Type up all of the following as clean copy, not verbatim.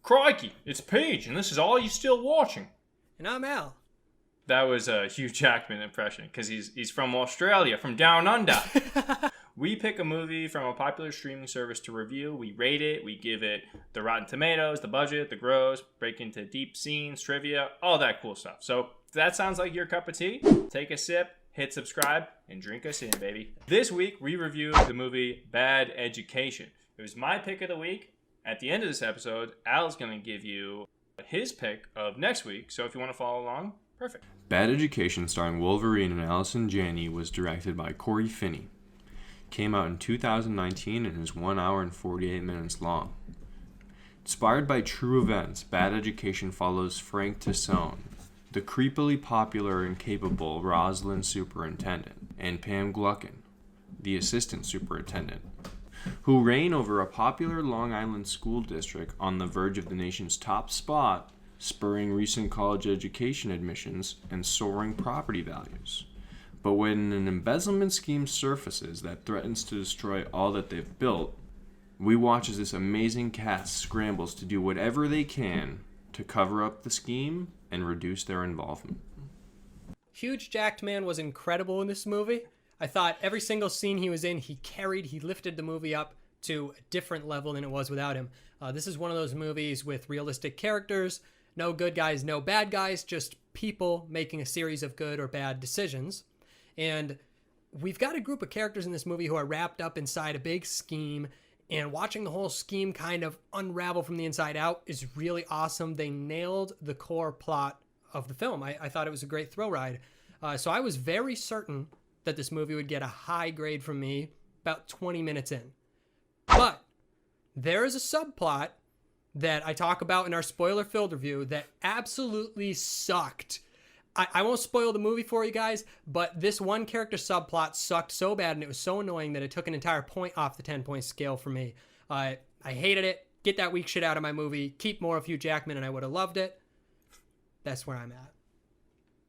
Crikey, it's Peej, and this is all you still watching. And I'm Al. That was a Hugh Jackman impression, because he's from Australia, from down under. We pick a movie from a popular streaming service to review. We rate it. We give it the Rotten Tomatoes, the budget, the gross, break into deep scenes, trivia, all that cool stuff. So if that sounds like your cup of tea, take a sip, hit subscribe, and drink us in, baby. This week, we reviewed the movie Bad Education. It was my pick of the week. At the end of this episode, Al's going to give you his pick of next week. So if you want to follow along, perfect. Bad Education, starring Wolverine and Allison Janney, was directed by Corey Finney. Came out in 2019 and is 1 hour and 48 minutes long. Inspired by true events, Bad Education follows Frank Tassone, the creepily popular and capable Roslyn superintendent, and Pam Gluckin, the assistant superintendent, who reign over a popular Long Island school district on the verge of the nation's top spot, spurring recent college education admissions and soaring property values. But when an embezzlement scheme surfaces that threatens to destroy all that they've built, we watch as this amazing cast scrambles to do whatever they can to cover up the scheme and reduce their involvement. Hugh Jackman was incredible in this movie. I thought every single scene he was in, he lifted the movie up to a different level than it was without him. This is one of those movies with realistic characters, no good guys, no bad guys, just people making a series of good or bad decisions. And we've got a group of characters in this movie who are wrapped up inside a big scheme, and watching the whole scheme kind of unravel from the inside out is really awesome. They nailed the core plot of the film. I thought it was a great thrill ride. So I was very certain that this movie would get a high grade from me about 20 minutes in. But there is a subplot that I talk about in our spoiler-filled review that absolutely sucked. I won't spoil the movie for you guys, but this one character subplot sucked so bad and it was so annoying that it took an entire point off the 10-point scale for me. I hated it. Get that weak shit out of my movie. Keep more of Hugh Jackman and I would have loved it. That's where I'm at.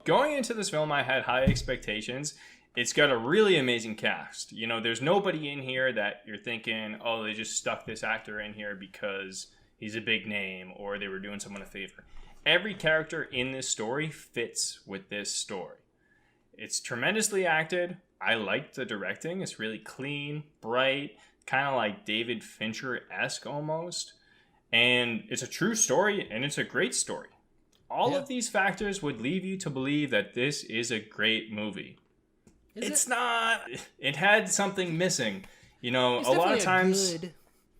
Going into this film, I had high expectations. It's got a really amazing cast. You know, there's nobody in here that you're thinking, oh, they just stuck this actor in here because he's a big name or they were doing someone a favor. Every character in this story fits with this story. It's tremendously acted. I liked the directing. It's really clean, bright, kind of like David Fincher-esque almost. And it's a true story, and it's a great story. All of these factors would lead you to believe that this is a great movie. It's not. It had something missing. You know, a lot of times...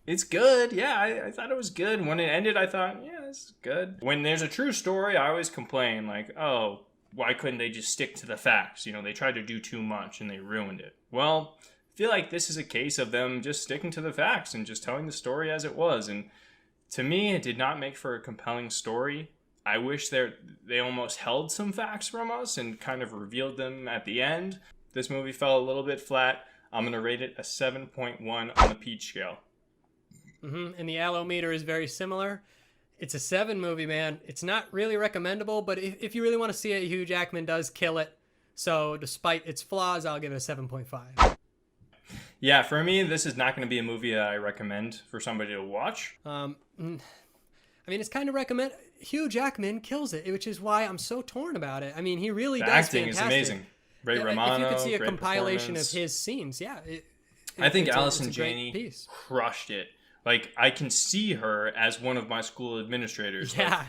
It's good. Yeah, I thought it was good. When it ended, I thought, yeah, this is good. When there's a true story, I always complain, like, oh, why couldn't they just stick to the facts? You know, they tried to do too much and they ruined it. Well, I feel like this is a case of them just sticking to the facts and just telling the story as it was. And to me, it did not make for a compelling story. I wish they almost held some facts from us and kind of revealed them at the end. This movie fell a little bit flat. I'm going to rate it a 7.1 on the Peej scale. And the allometer is very similar. It's a 7 movie, man. It's not really recommendable, but if you really want to see it, Hugh Jackman does kill it. So despite its flaws, I'll give it a 7.5. Yeah, for me, this is not going to be a movie that I recommend for somebody to watch. I mean, it's kind of recommend. Hugh Jackman kills it, which is why I'm so torn about it. I mean, he really does acting fantastic. is amazing. Ray Romano, if you could see a great compilation of his scenes, yeah. I think Allison Janney crushed it. Like, I can see her as one of my school administrators. Yeah.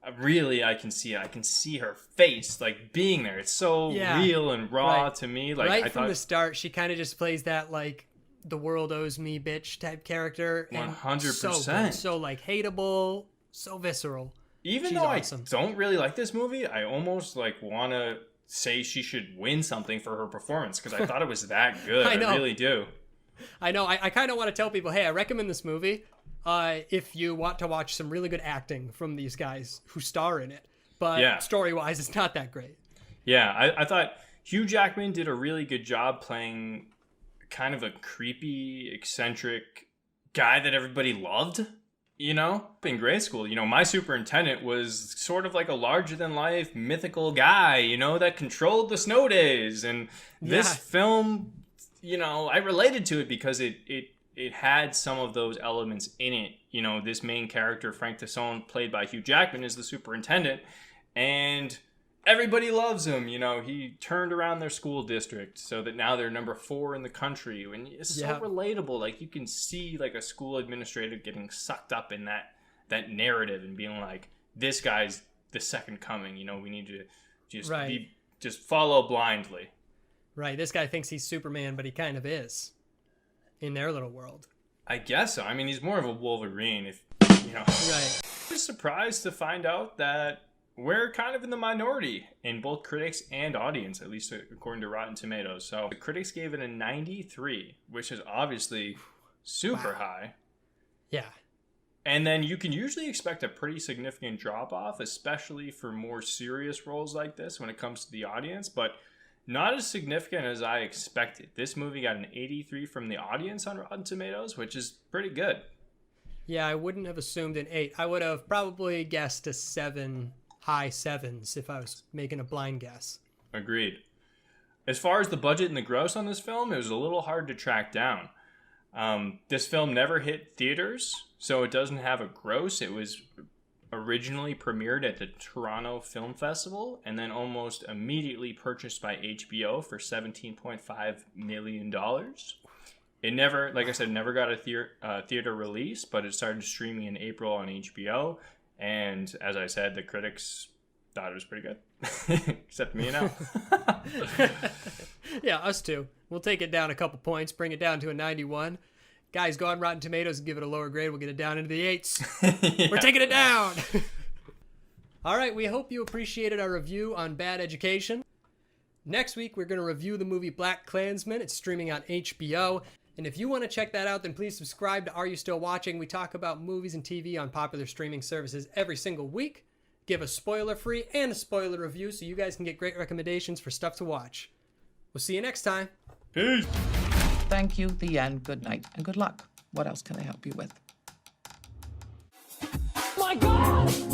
Like, really, I can see it. I can see her face, like, being there. It's so real and raw to me. Like, right from the start, she kind of just plays that, like, the world owes me bitch type character. 100%. So like, hateable, so visceral. Even though awesome. I don't really like this movie, I almost, like, want to say she should win something for her performance because I thought it was that good. I really do. I know. I kind of want to tell people, hey, I recommend this movie if you want to watch some really good acting from these guys who star in it. But story-wise, it's not that great. Yeah, I thought Hugh Jackman did a really good job playing kind of a creepy, eccentric guy that everybody loved. You know, in grade school, you know, my superintendent was sort of like a larger-than-life mythical guy, you know, that controlled the snow days. And this film, you know, I related to it because it it had some of those elements in it. You know, this main character, Frank Tassone, played by Hugh Jackman, is the superintendent, and everybody loves him. You know, he turned around their school district so that now they're number 4 in the country, and it's so relatable. Like, you can see like a school administrator getting sucked up in that narrative and being like, this guy's the second coming. You know, we need to just follow blindly. Right. This guy thinks he's Superman, but he kind of is in their little world. I guess so. I mean, he's more of a Wolverine, if you know. Right. I was surprised to find out that we're kind of in the minority in both critics and audience, at least according to Rotten Tomatoes. So the critics gave it a 93, which is obviously super high. Yeah. And then you can usually expect a pretty significant drop-off, especially for more serious roles like this when it comes to the audience, but not as significant as I expected. This movie got an 83 from the audience on Rotten Tomatoes, which is pretty good. Yeah, I wouldn't have assumed an 8. I would have probably guessed a 7, high 7s if I was making a blind guess. Agreed. As far as the budget and the gross on this film, it was a little hard to track down. This film never hit theaters, so it doesn't have a gross. It was originally premiered at the Toronto Film Festival and then almost immediately purchased by HBO for $17.5 million. It never, like I said, never got a theater release, but it started streaming in April on HBO. And as I said, the critics thought it was pretty good. Except me and Al. Yeah, us too. We'll take it down a couple points, bring it down to a 91. Guys, go on Rotten Tomatoes and give it a lower grade. We'll get it down into the 8s. Yeah. We're taking it down. All right, we hope you appreciated our review on Bad Education. Next week, we're going to review the movie Black Klansman. It's streaming on HBO. And if you want to check that out, then please subscribe to Are You Still Watching? We talk about movies and TV on popular streaming services every single week. Give a spoiler-free and a spoiler review so you guys can get great recommendations for stuff to watch. We'll see you next time. Peace. Thank you, the end, good night, and good luck. What else can I help you with? My God!